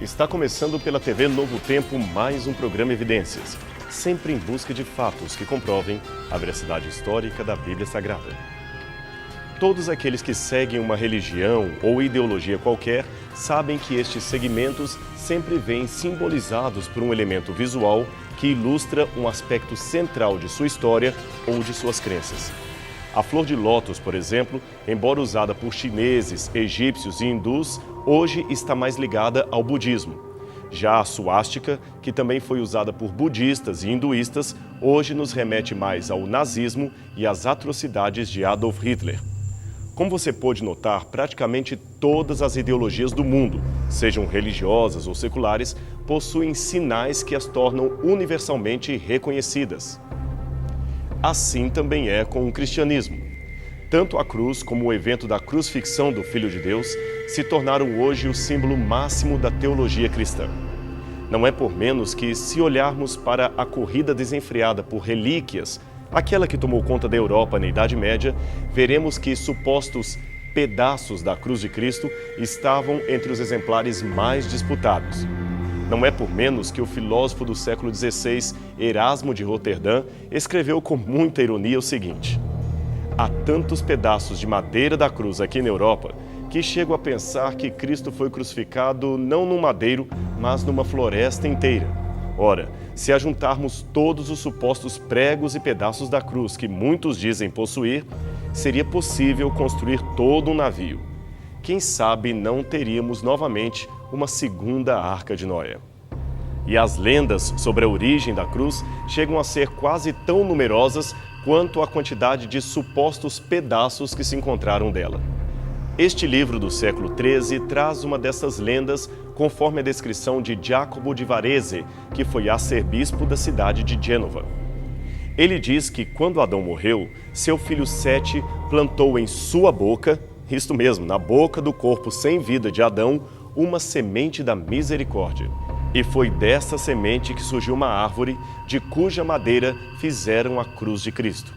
Está começando pela TV Novo Tempo mais um programa Evidências, sempre em busca de fatos que comprovem a veracidade histórica da Bíblia Sagrada. Todos aqueles que seguem uma religião ou ideologia qualquer sabem que estes segmentos sempre vêm simbolizados por um elemento visual que ilustra um aspecto central de sua história ou de suas crenças. A flor de lótus, por exemplo, embora usada por chineses, egípcios e hindus, hoje está mais ligada ao budismo. Já a suástica, que também foi usada por budistas e hinduístas, hoje nos remete mais ao nazismo e às atrocidades de Adolf Hitler. Como você pôde notar, praticamente todas as ideologias do mundo, sejam religiosas ou seculares, possuem sinais que as tornam universalmente reconhecidas. Assim também é com o cristianismo. Tanto a cruz como o evento da crucifixão do Filho de Deus se tornaram hoje o símbolo máximo da teologia cristã. Não é por menos que, se olharmos para a corrida desenfreada por relíquias, aquela que tomou conta da Europa na Idade Média, veremos que supostos pedaços da cruz de Cristo estavam entre os exemplares mais disputados. Não é por menos que o filósofo do século XVI, Erasmo de Roterdã, escreveu com muita ironia o seguinte: há tantos pedaços de madeira da cruz aqui na Europa que chego a pensar que Cristo foi crucificado não num madeiro, mas numa floresta inteira. Ora, se ajuntarmos todos os supostos pregos e pedaços da cruz que muitos dizem possuir, seria possível construir todo um navio. Quem sabe não teríamos novamente uma segunda Arca de Noé. E as lendas sobre a origem da cruz chegam a ser quase tão numerosas quanto a quantidade de supostos pedaços que se encontraram dela. Este livro do século XIII traz uma dessas lendas conforme a descrição de Jacopo di Varese, que foi arcebispo da cidade de Gênova. Ele diz que quando Adão morreu, seu filho Sete plantou em sua boca, isto mesmo, na boca do corpo sem vida de Adão, uma semente da misericórdia. E foi dessa semente que surgiu uma árvore, de cuja madeira fizeram a cruz de Cristo.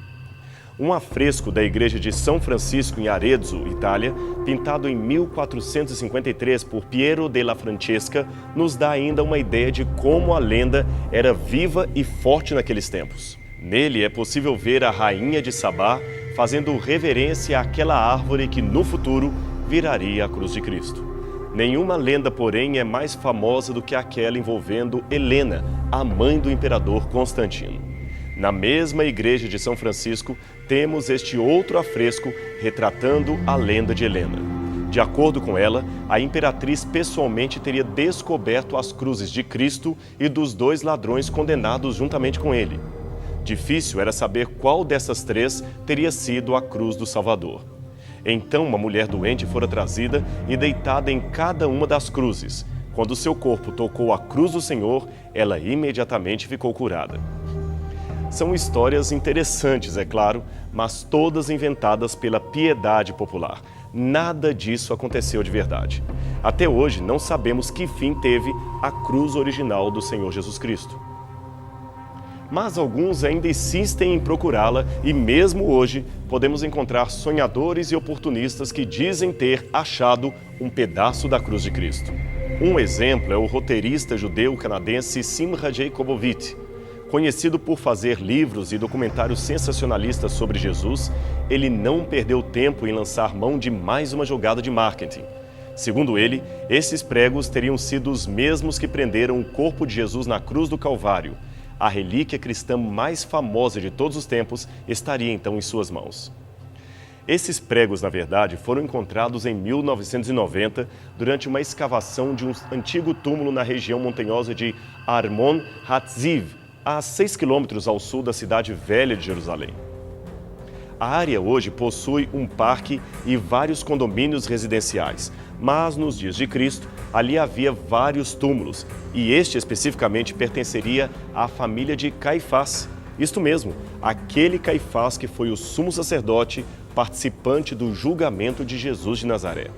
Um afresco da igreja de São Francisco em Arezzo, Itália, pintado em 1453 por Piero della Francesca, nos dá ainda uma ideia de como a lenda era viva e forte naqueles tempos. Nele é possível ver a rainha de Sabá fazendo reverência àquela árvore que no futuro viraria a cruz de Cristo. Nenhuma lenda, porém, é mais famosa do que aquela envolvendo Helena, a mãe do imperador Constantino. Na mesma igreja de São Francisco, temos este outro afresco retratando a lenda de Helena. De acordo com ela, a imperatriz pessoalmente teria descoberto as cruzes de Cristo e dos dois ladrões condenados juntamente com ele. Difícil era saber qual dessas três teria sido a cruz do Salvador. Então uma mulher doente fora trazida e deitada em cada uma das cruzes. Quando seu corpo tocou a cruz do Senhor, ela imediatamente ficou curada. São histórias interessantes, é claro, mas todas inventadas pela piedade popular. Nada disso aconteceu de verdade. Até hoje não sabemos que fim teve a cruz original do Senhor Jesus Cristo. Mas alguns ainda insistem em procurá-la e mesmo hoje podemos encontrar sonhadores e oportunistas que dizem ter achado um pedaço da cruz de Cristo. Um exemplo é o roteirista judeu-canadense Simcha Jacobowitz. Conhecido por fazer livros e documentários sensacionalistas sobre Jesus, ele não perdeu tempo em lançar mão de mais uma jogada de marketing. Segundo ele, esses pregos teriam sido os mesmos que prenderam o corpo de Jesus na cruz do Calvário. A relíquia cristã mais famosa de todos os tempos estaria então em suas mãos. Esses pregos, na verdade, foram encontrados em 1990 durante uma escavação de um antigo túmulo na região montanhosa de Armon Hatziv, a 6 quilômetros ao sul da cidade velha de Jerusalém. A área hoje possui um parque e vários condomínios residenciais, mas nos dias de Cristo, ali havia vários túmulos, e este especificamente pertenceria à família de Caifás. Isto mesmo, aquele Caifás que foi o sumo sacerdote participante do julgamento de Jesus de Nazaré.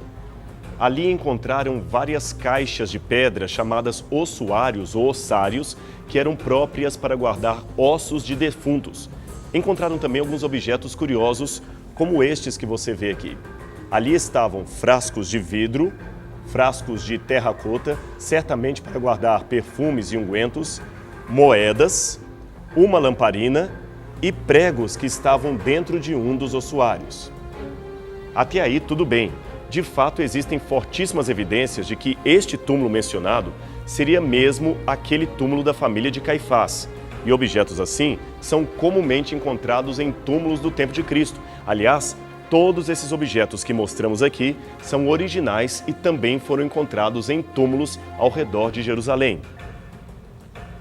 Ali encontraram várias caixas de pedra chamadas ossuários ou ossários, que eram próprias para guardar ossos de defuntos. Encontraram também alguns objetos curiosos, como estes que você vê aqui. Ali estavam frascos de vidro, frascos de terracota, certamente para guardar perfumes e ungüentos, moedas, uma lamparina e pregos que estavam dentro de um dos ossuários. Até aí, tudo bem. De fato, existem fortíssimas evidências de que este túmulo mencionado seria mesmo aquele túmulo da família de Caifás. E objetos assim são comumente encontrados em túmulos do tempo de Cristo. Aliás, todos esses objetos que mostramos aqui são originais e também foram encontrados em túmulos ao redor de Jerusalém.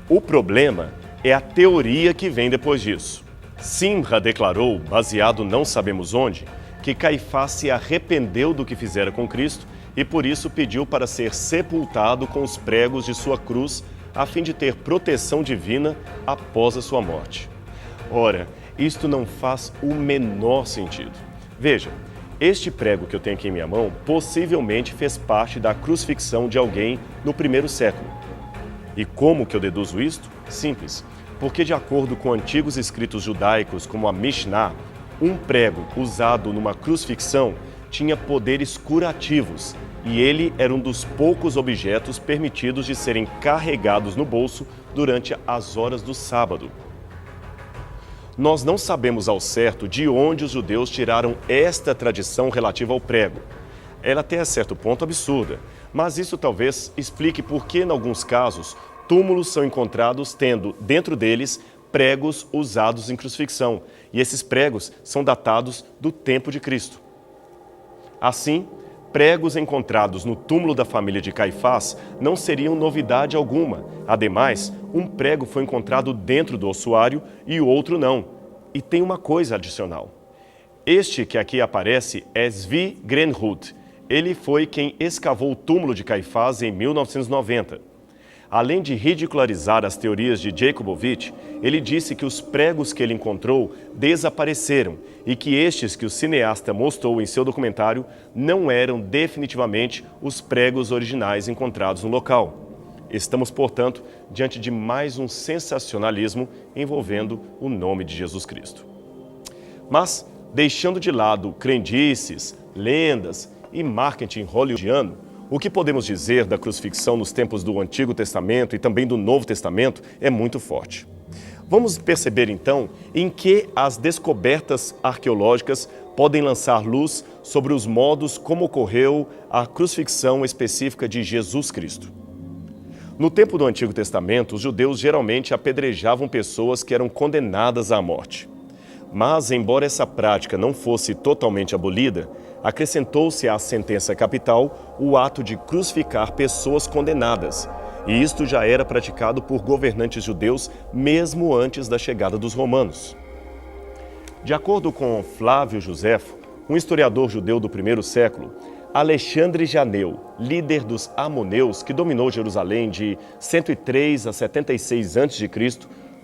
O problema é a teoria que vem depois disso. Simra declarou, baseado não sabemos onde, que Caifás se arrependeu do que fizera com Cristo e por isso pediu para ser sepultado com os pregos de sua cruz, a fim de ter proteção divina após a sua morte. Ora, isto não faz o menor sentido. Veja, este prego que eu tenho aqui em minha mão possivelmente fez parte da crucifixão de alguém no primeiro século. E como que eu deduzo isto? Simples, porque de acordo com antigos escritos judaicos como a Mishnah, um prego usado numa crucifixão tinha poderes curativos e ele era um dos poucos objetos permitidos de serem carregados no bolso durante as horas do sábado. Nós não sabemos ao certo de onde os judeus tiraram esta tradição relativa ao prego. Ela até a certo ponto absurda, mas isso talvez explique por que, em alguns casos, túmulos são encontrados tendo, dentro deles, pregos usados em crucifixão, e esses pregos são datados do tempo de Cristo. Assim, pregos encontrados no túmulo da família de Caifás não seriam novidade alguma. Ademais, um prego foi encontrado dentro do ossuário e o outro não. E tem uma coisa adicional. Este que aqui aparece é Zvi Greenwood. Ele foi quem escavou o túmulo de Caifás em 1990. Além de ridicularizar as teorias de Jacobovich, ele disse que os pregos que ele encontrou desapareceram e que estes que o cineasta mostrou em seu documentário não eram definitivamente os pregos originais encontrados no local. Estamos, portanto, diante de mais um sensacionalismo envolvendo o nome de Jesus Cristo. Mas, deixando de lado crendices, lendas e marketing hollywoodiano, o que podemos dizer da crucifixão nos tempos do Antigo Testamento e também do Novo Testamento é muito forte. Vamos perceber então em que as descobertas arqueológicas podem lançar luz sobre os modos como ocorreu a crucifixão específica de Jesus Cristo. No tempo do Antigo Testamento, os judeus geralmente apedrejavam pessoas que eram condenadas à morte. Mas, embora essa prática não fosse totalmente abolida, acrescentou-se à sentença capital o ato de crucificar pessoas condenadas, e isto já era praticado por governantes judeus mesmo antes da chegada dos romanos. De acordo com Flávio Josefo, um historiador judeu do primeiro século, Alexandre Janeu, líder dos Amoneus, que dominou Jerusalém de 103 a 76 a.C.,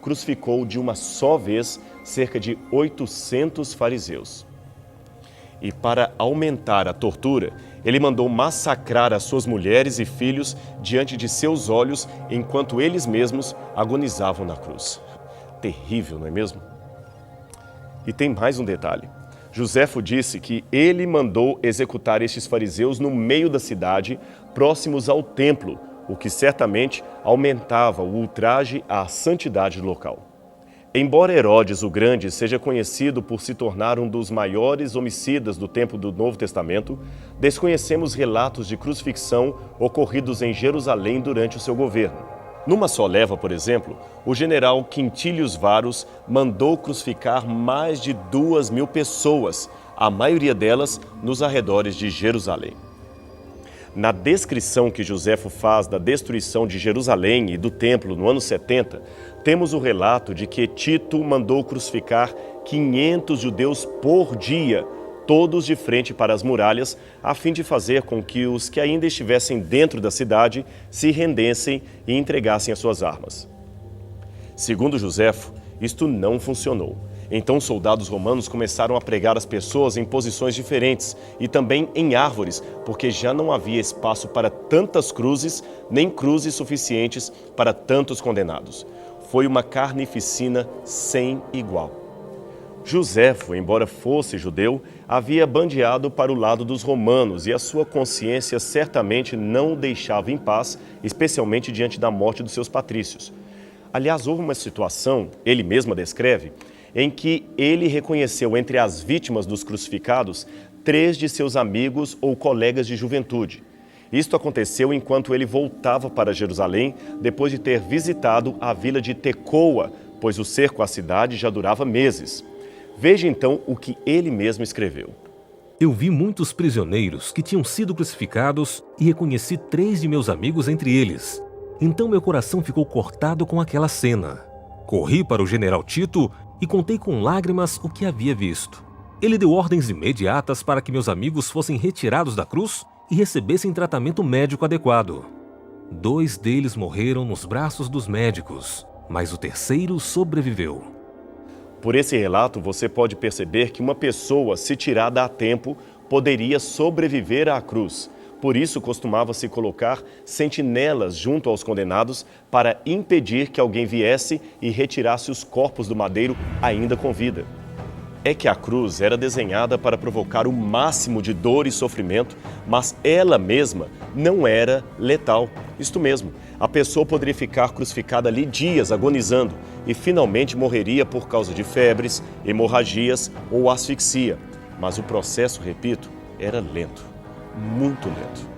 crucificou de uma só vez cerca de 800 fariseus. E para aumentar a tortura, ele mandou massacrar as suas mulheres e filhos diante de seus olhos enquanto eles mesmos agonizavam na cruz. Terrível, não é mesmo? E tem mais um detalhe. Josefo disse que ele mandou executar estes fariseus no meio da cidade, próximos ao templo, o que certamente aumentava o ultraje à santidade do local. Embora Herodes o Grande seja conhecido por se tornar um dos maiores homicidas do tempo do Novo Testamento, desconhecemos relatos de crucifixão ocorridos em Jerusalém durante o seu governo. Numa só leva, por exemplo, o general Quintilius Varus mandou crucificar mais de 2.000 pessoas, a maioria delas nos arredores de Jerusalém. Na descrição que Josefo faz da destruição de Jerusalém e do templo no ano 70, temos o relato de que Tito mandou crucificar 500 judeus por dia, todos de frente para as muralhas, a fim de fazer com que os que ainda estivessem dentro da cidade se rendessem e entregassem as suas armas. Segundo Josefo, isto não funcionou. Então os soldados romanos começaram a pregar as pessoas em posições diferentes e também em árvores, porque já não havia espaço para tantas cruzes, nem cruzes suficientes para tantos condenados. Foi uma carnificina sem igual. Joséfo, embora fosse judeu, havia bandeado para o lado dos romanos e a sua consciência certamente não o deixava em paz, especialmente diante da morte dos seus patrícios. Aliás, houve uma situação, ele mesmo a descreve, em que ele reconheceu entre as vítimas dos crucificados 3 de seus amigos ou colegas de juventude. Isto aconteceu enquanto ele voltava para Jerusalém, depois de ter visitado a vila de Tecoa, pois o cerco à cidade já durava meses. Veja então o que ele mesmo escreveu. Eu vi muitos prisioneiros que tinham sido crucificados e reconheci 3 de meus amigos entre eles. Então meu coração ficou cortado com aquela cena. Corri para o general Tito e contei com lágrimas o que havia visto. Ele deu ordens imediatas para que meus amigos fossem retirados da cruz e recebessem tratamento médico adequado. 2 deles morreram nos braços dos médicos, mas o terceiro sobreviveu. Por esse relato, você pode perceber que uma pessoa, se tirada a tempo, poderia sobreviver à cruz. Por isso, costumava-se colocar sentinelas junto aos condenados para impedir que alguém viesse e retirasse os corpos do madeiro ainda com vida. É que a cruz era desenhada para provocar o máximo de dor e sofrimento, mas ela mesma não era letal. Isto mesmo, a pessoa poderia ficar crucificada ali dias, agonizando, e finalmente morreria por causa de febres, hemorragias ou asfixia. Mas o processo, repito, era lento, muito lento.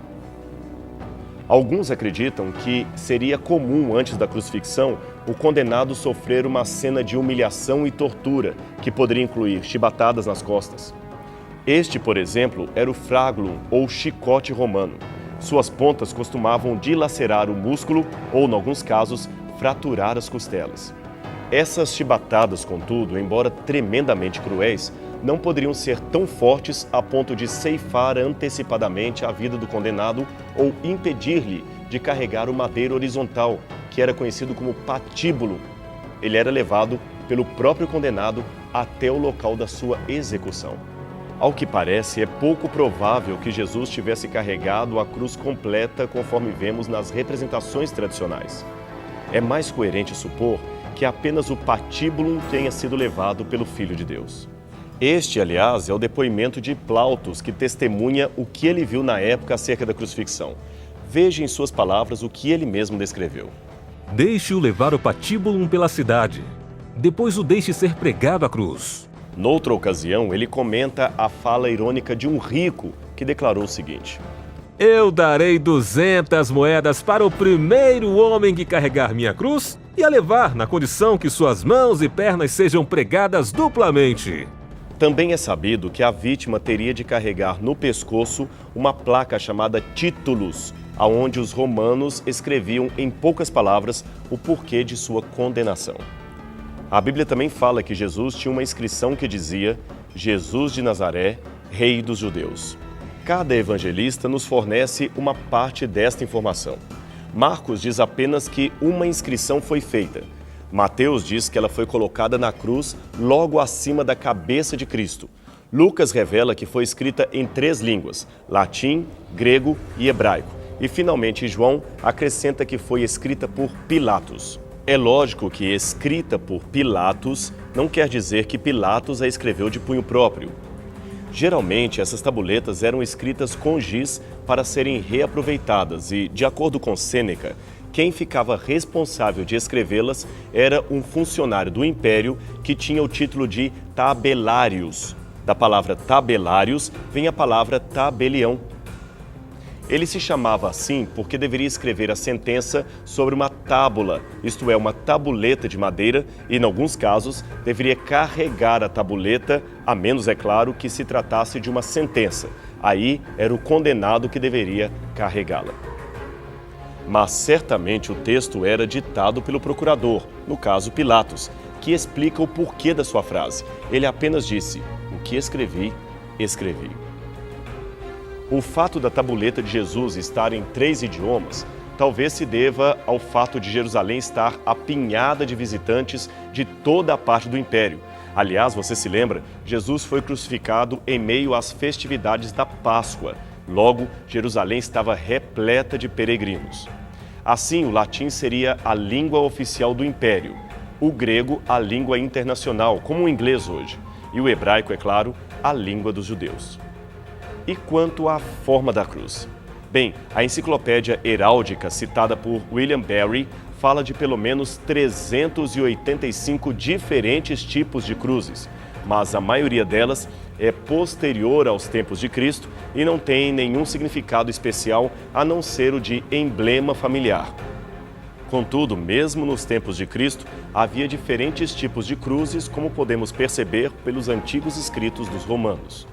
Alguns acreditam que seria comum, antes da crucifixão, o condenado sofrer uma cena de humilhação e tortura, que poderia incluir chibatadas nas costas. Este, por exemplo, era o flagellum, ou chicote romano. Suas pontas costumavam dilacerar o músculo ou, em alguns casos, fraturar as costelas. Essas chibatadas, contudo, embora tremendamente cruéis, não poderiam ser tão fortes a ponto de ceifar antecipadamente a vida do condenado ou impedir-lhe de carregar o madeiro horizontal, que era conhecido como patíbulo. Ele era levado pelo próprio condenado até o local da sua execução. Ao que parece, é pouco provável que Jesus tivesse carregado a cruz completa conforme vemos nas representações tradicionais. É mais coerente supor que apenas o patíbulo tenha sido levado pelo Filho de Deus. Este, aliás, é o depoimento de Plautus, que testemunha o que ele viu na época acerca da crucifixão. Veja em suas palavras o que ele mesmo descreveu. Deixe-o levar o patíbulo pela cidade. Depois o deixe ser pregado à cruz. Noutra ocasião, ele comenta a fala irônica de um rico que declarou o seguinte: Eu darei 200 moedas para o primeiro homem que carregar minha cruz e a levar na condição que suas mãos e pernas sejam pregadas duplamente. Também é sabido que a vítima teria de carregar no pescoço uma placa chamada titulus, aonde os romanos escreviam em poucas palavras o porquê de sua condenação. A Bíblia também fala que Jesus tinha uma inscrição que dizia: Jesus de Nazaré, Rei dos Judeus. Cada evangelista nos fornece uma parte desta informação. Marcos diz apenas que uma inscrição foi feita. Mateus diz que ela foi colocada na cruz logo acima da cabeça de Cristo. Lucas revela que foi escrita em 3 línguas, latim, grego e hebraico. E finalmente João acrescenta que foi escrita por Pilatos. É lógico que escrita por Pilatos não quer dizer que Pilatos a escreveu de punho próprio. Geralmente, essas tabuletas eram escritas com giz para serem reaproveitadas e, de acordo com Sêneca, quem ficava responsável de escrevê-las era um funcionário do Império que tinha o título de tabelarius. Da palavra tabelarius vem a palavra tabelião. Ele se chamava assim porque deveria escrever a sentença sobre uma tábula, isto é, uma tabuleta de madeira, e, em alguns casos, deveria carregar a tabuleta, a menos, é claro, que se tratasse de uma sentença. Aí era o condenado que deveria carregá-la. Mas certamente o texto era ditado pelo procurador, no caso Pilatos, que explica o porquê da sua frase. Ele apenas disse: o que escrevi, escrevi. O fato da tabuleta de Jesus estar em 3 idiomas talvez se deva ao fato de Jerusalém estar apinhada de visitantes de toda a parte do Império. Aliás, você se lembra, Jesus foi crucificado em meio às festividades da Páscoa. Logo, Jerusalém estava repleta de peregrinos. Assim, o latim seria a língua oficial do Império, o grego a língua internacional, como o inglês hoje. e o hebraico, é claro, a língua dos judeus. E quanto à forma da cruz? Bem, a enciclopédia heráldica citada por William Barry fala de pelo menos 385 diferentes tipos de cruzes, mas a maioria delas é posterior aos tempos de Cristo e não tem nenhum significado especial a não ser o de emblema familiar. Contudo, mesmo nos tempos de Cristo, havia diferentes tipos de cruzes, como podemos perceber pelos antigos escritos dos romanos.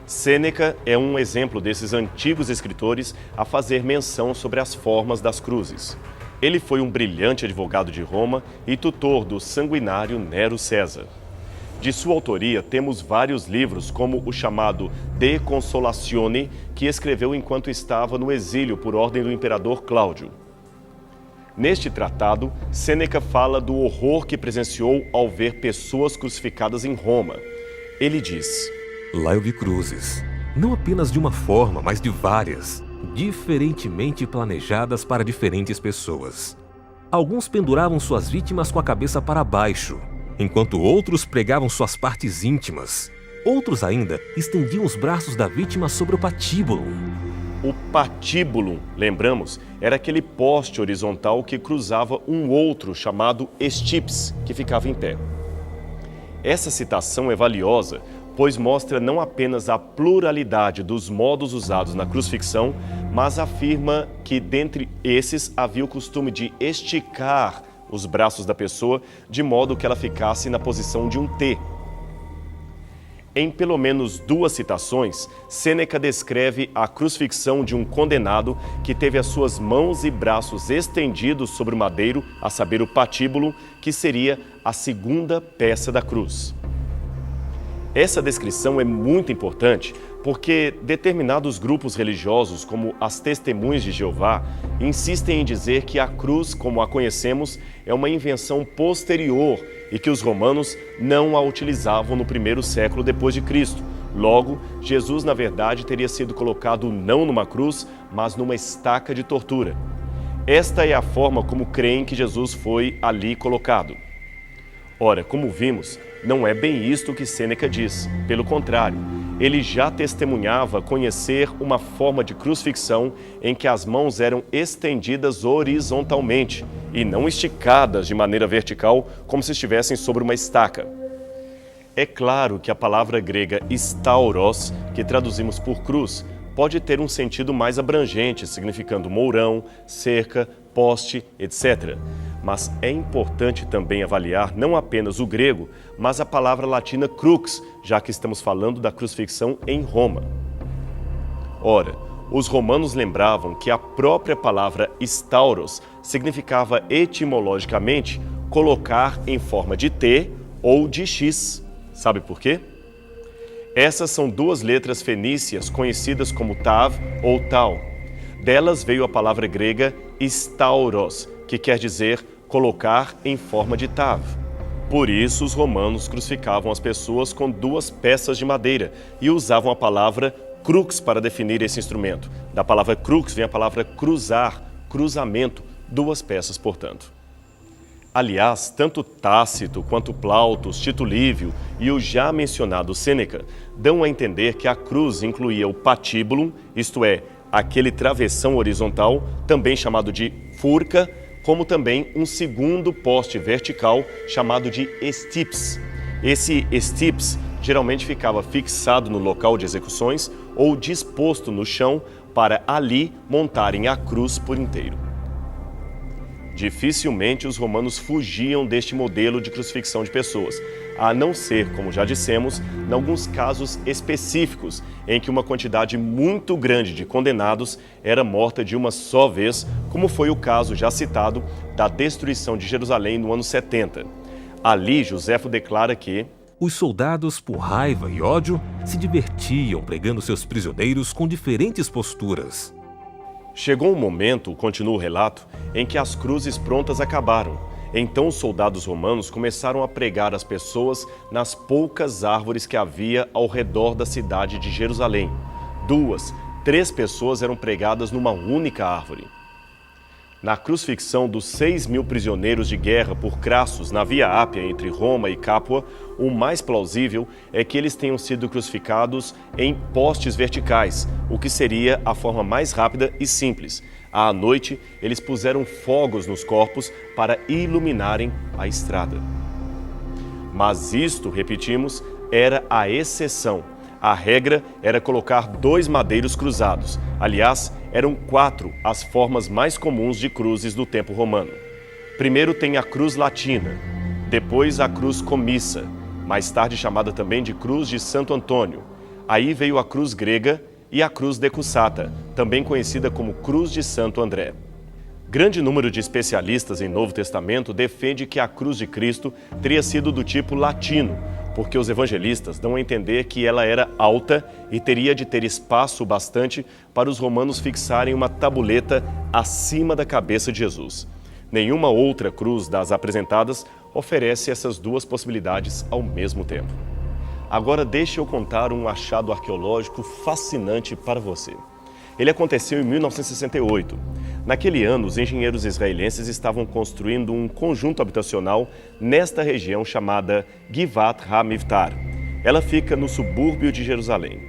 Sêneca é um exemplo desses antigos escritores a fazer menção sobre as formas das cruzes. Ele foi um brilhante advogado de Roma e tutor do sanguinário Nero César. De sua autoria, temos vários livros, como o chamado De Consolatione, que escreveu enquanto estava no exílio por ordem do imperador Cláudio. Neste tratado, Sêneca fala do horror que presenciou ao ver pessoas crucificadas em Roma. Ele diz: Lá eu vi cruzes, não apenas de uma forma, mas de várias, diferentemente planejadas para diferentes pessoas. Alguns penduravam suas vítimas com a cabeça para baixo, enquanto outros pregavam suas partes íntimas. Outros ainda estendiam os braços da vítima sobre o patíbulo. O patíbulo, lembramos, era aquele poste horizontal que cruzava um outro chamado estips, que ficava em pé. Essa citação é valiosa, pois mostra não apenas a pluralidade dos modos usados na crucifixão, mas afirma que dentre esses havia o costume de esticar os braços da pessoa de modo que ela ficasse na posição de um T. Em pelo menos duas citações, Sêneca descreve a crucifixão de um condenado que teve as suas mãos e braços estendidos sobre o madeiro, a saber, o patíbulo, que seria a segunda peça da cruz. Essa descrição é muito importante porque determinados grupos religiosos, como as Testemunhas de Jeová, insistem em dizer que a cruz, como a conhecemos, é uma invenção posterior e que os romanos não a utilizavam no primeiro século depois de Cristo. Logo, Jesus, na verdade, teria sido colocado não numa cruz, mas numa estaca de tortura. Esta é a forma como creem que Jesus foi ali colocado. Ora, como vimos, não é bem isto que Sêneca diz. Pelo contrário, ele já testemunhava conhecer uma forma de crucifixão em que as mãos eram estendidas horizontalmente e não esticadas de maneira vertical, como se estivessem sobre uma estaca. É claro que a palavra grega stauros, que traduzimos por cruz, pode ter um sentido mais abrangente, significando mourão, cerca, poste, etc. Mas é importante também avaliar não apenas o grego, mas a palavra latina crux, já que estamos falando da crucifixão em Roma. Ora, os romanos lembravam que a própria palavra stauros significava etimologicamente colocar em forma de T ou de X. Sabe por quê? Essas são duas letras fenícias conhecidas como Tav ou Tau. Delas veio a palavra grega stauros, que quer dizer colocar em forma de Tav. Por isso, os romanos crucificavam as pessoas com duas peças de madeira e usavam a palavra crux para definir esse instrumento. Da palavra crux vem a palavra cruzar, cruzamento, duas peças, portanto. Aliás, tanto Tácito quanto Plautus, Tito Livio e o já mencionado Sêneca dão a entender que a cruz incluía o patíbulo, isto é, aquele travessão horizontal, também chamado de furca, como também um segundo poste vertical chamado de estips. Esse estips geralmente ficava fixado no local de execuções ou disposto no chão para ali montarem a cruz por inteiro. Dificilmente os romanos fugiam deste modelo de crucifixão de pessoas, a não ser, como já dissemos, em alguns casos específicos, em que uma quantidade muito grande de condenados era morta de uma só vez, como foi o caso já citado da destruição de Jerusalém no ano 70. Ali, Joséfo declara que os soldados, por raiva e ódio, se divertiam pregando seus prisioneiros com diferentes posturas. Chegou um momento, continua o relato, em que as cruzes prontas acabaram. Então os soldados romanos começaram a pregar as pessoas nas poucas árvores que havia ao redor da cidade de Jerusalém. 2, 3 pessoas eram pregadas numa única árvore. Na crucifixão dos 6.000 prisioneiros de guerra por Crassus na Via Ápia entre Roma e Capua, o mais plausível é que eles tenham sido crucificados em postes verticais, o que seria a forma mais rápida e simples. À noite, eles puseram fogos nos corpos para iluminarem a estrada. Mas isto, repetimos, era a exceção. A regra era colocar 2 madeiros cruzados. Aliás, eram 4 as formas mais comuns de cruzes do tempo romano. Primeiro tem a cruz latina, depois a cruz comissa, mais tarde chamada também de cruz de Santo Antônio. Aí veio a cruz grega e a cruz decussata, também conhecida como cruz de Santo André. Grande número de especialistas em Novo Testamento defende que a cruz de Cristo teria sido do tipo latino, porque os evangelistas dão a entender que ela era alta e teria de ter espaço bastante para os romanos fixarem uma tabuleta acima da cabeça de Jesus. Nenhuma outra cruz das apresentadas oferece essas 2 possibilidades ao mesmo tempo. Agora deixe eu contar um achado arqueológico fascinante para você. Ele aconteceu em 1968. Naquele ano, os engenheiros israelenses estavam construindo um conjunto habitacional nesta região chamada Givat HaMivtar. Ela fica no subúrbio de Jerusalém.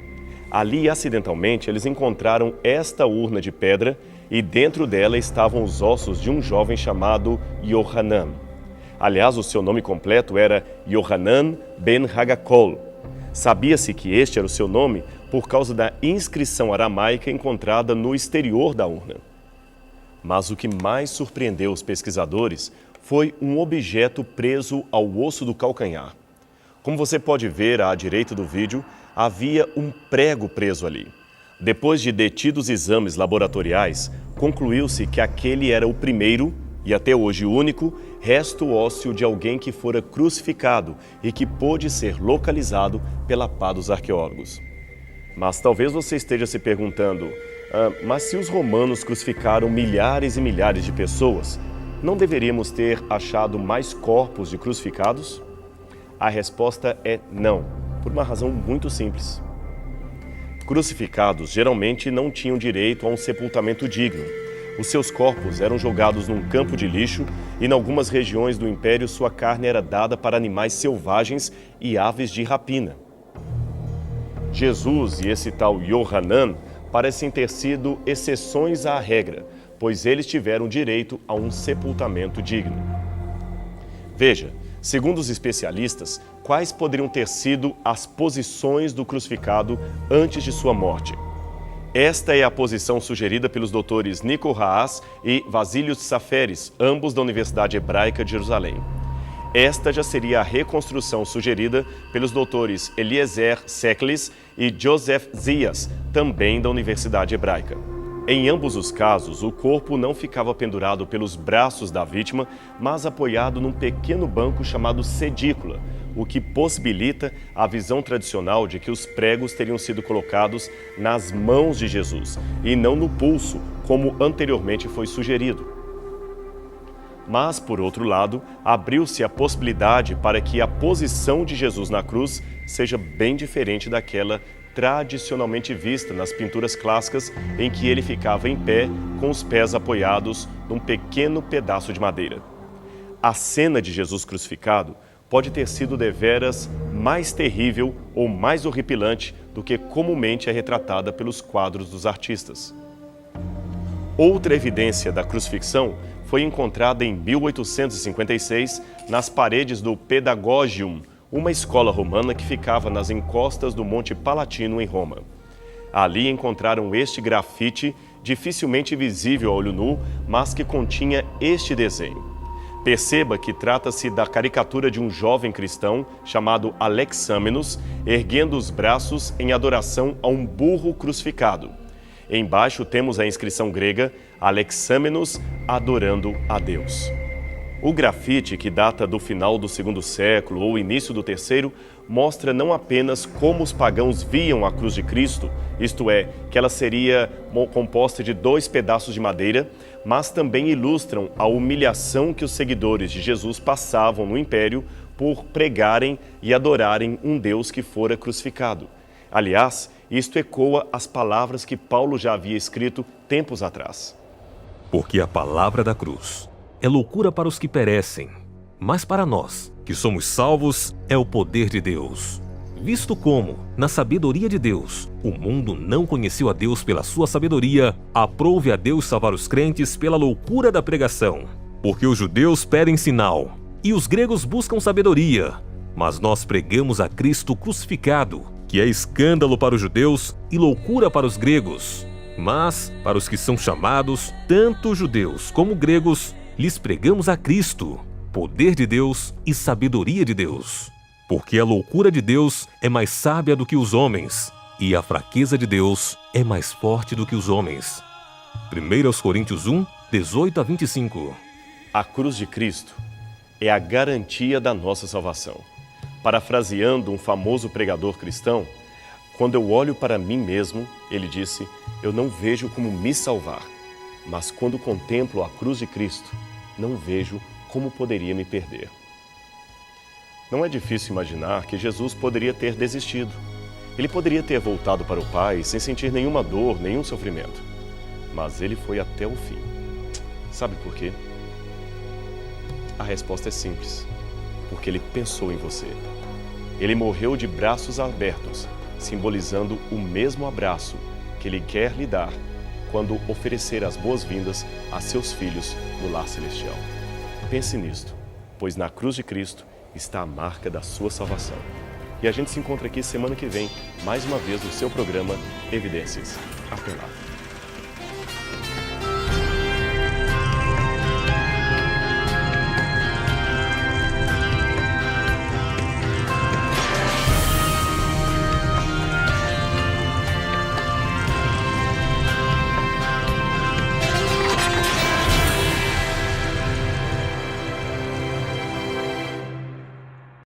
Ali, acidentalmente, eles encontraram esta urna de pedra e dentro dela estavam os ossos de um jovem chamado Yohanan. Aliás, o seu nome completo era Yohanan ben Hagakol. Sabia-se que este era o seu nome por causa da inscrição aramaica encontrada no exterior da urna. Mas o que mais surpreendeu os pesquisadores foi um objeto preso ao osso do calcanhar. Como você pode ver à direita do vídeo, havia um prego preso ali. Depois de detidos exames laboratoriais, concluiu-se que aquele era o primeiro, e até hoje único, resto ósseo de alguém que fora crucificado e que pôde ser localizado pela pá dos arqueólogos. Mas talvez você esteja se perguntando, mas se os romanos crucificaram milhares e milhares de pessoas, não deveríamos ter achado mais corpos de crucificados? A resposta é não, por uma razão muito simples. Crucificados geralmente não tinham direito a um sepultamento digno. Os seus corpos eram jogados num campo de lixo e, em algumas regiões do Império, sua carne era dada para animais selvagens e aves de rapina. Jesus e esse tal Yohanan parecem ter sido exceções à regra, pois eles tiveram direito a um sepultamento digno. Veja, segundo os especialistas, quais poderiam ter sido as posições do crucificado antes de sua morte? Esta é a posição sugerida pelos doutores Nico Haas e Vasílios Saferis, ambos da Universidade Hebraica de Jerusalém. Esta já seria a reconstrução sugerida pelos doutores Eliezer Seklis e Joseph Zias, também da Universidade Hebraica. Em ambos os casos, o corpo não ficava pendurado pelos braços da vítima, mas apoiado num pequeno banco chamado sedícula, o que possibilita a visão tradicional de que os pregos teriam sido colocados nas mãos de Jesus e não no pulso, como anteriormente foi sugerido. Mas, por outro lado, abriu-se a possibilidade para que a posição de Jesus na cruz seja bem diferente daquela tradicionalmente vista nas pinturas clássicas, em que ele ficava em pé com os pés apoiados num pequeno pedaço de madeira. A cena de Jesus crucificado pode ter sido deveras mais terrível ou mais horripilante do que comumente é retratada pelos quadros dos artistas. Outra evidência da crucifixão foi encontrada em 1856 nas paredes do Pedagogium, uma escola romana que ficava nas encostas do Monte Palatino, em Roma. Ali encontraram este grafite, dificilmente visível a olho nu, mas que continha este desenho. Perceba que trata-se da caricatura de um jovem cristão chamado Alexâmenos, erguendo os braços em adoração a um burro crucificado. Embaixo temos a inscrição grega Alexâmenos adorando a Deus. O grafite, que data do final do segundo século ou início do terceiro, mostra não apenas como os pagãos viam a cruz de Cristo, isto é, que ela seria composta de 2 pedaços de madeira, mas também ilustram a humilhação que os seguidores de Jesus passavam no Império por pregarem e adorarem um Deus que fora crucificado. Aliás, isto ecoa as palavras que Paulo já havia escrito tempos atrás. Porque a palavra da cruz é loucura para os que perecem, mas para nós, que somos salvos, é o poder de Deus. Visto como, na sabedoria de Deus, o mundo não conheceu a Deus pela sua sabedoria, aprove a Deus salvar os crentes pela loucura da pregação. Porque os judeus pedem sinal, e os gregos buscam sabedoria, mas nós pregamos a Cristo crucificado, que é escândalo para os judeus e loucura para os gregos. Mas, para os que são chamados, tanto judeus como gregos, lhes pregamos a Cristo, poder de Deus e sabedoria de Deus. Porque a loucura de Deus é mais sábia do que os homens, e a fraqueza de Deus é mais forte do que os homens. 1 Coríntios 1, 18 a 25. A cruz de Cristo é a garantia da nossa salvação. Parafraseando um famoso pregador cristão, quando eu olho para mim mesmo, ele disse, eu não vejo como me salvar, mas quando contemplo a cruz de Cristo, não vejo como poderia me perder. Não é difícil imaginar que Jesus poderia ter desistido. Ele poderia ter voltado para o Pai sem sentir nenhuma dor, nenhum sofrimento. Mas ele foi até o fim. Sabe por quê? A resposta é simples. Porque ele pensou em você. Ele morreu de braços abertos, simbolizando o mesmo abraço que ele quer lhe dar quando oferecer as boas-vindas a seus filhos no lar celestial. Pense nisto, pois na cruz de Cristo está a marca da sua salvação. E a gente se encontra aqui semana que vem, mais uma vez no seu programa Evidências. Até lá.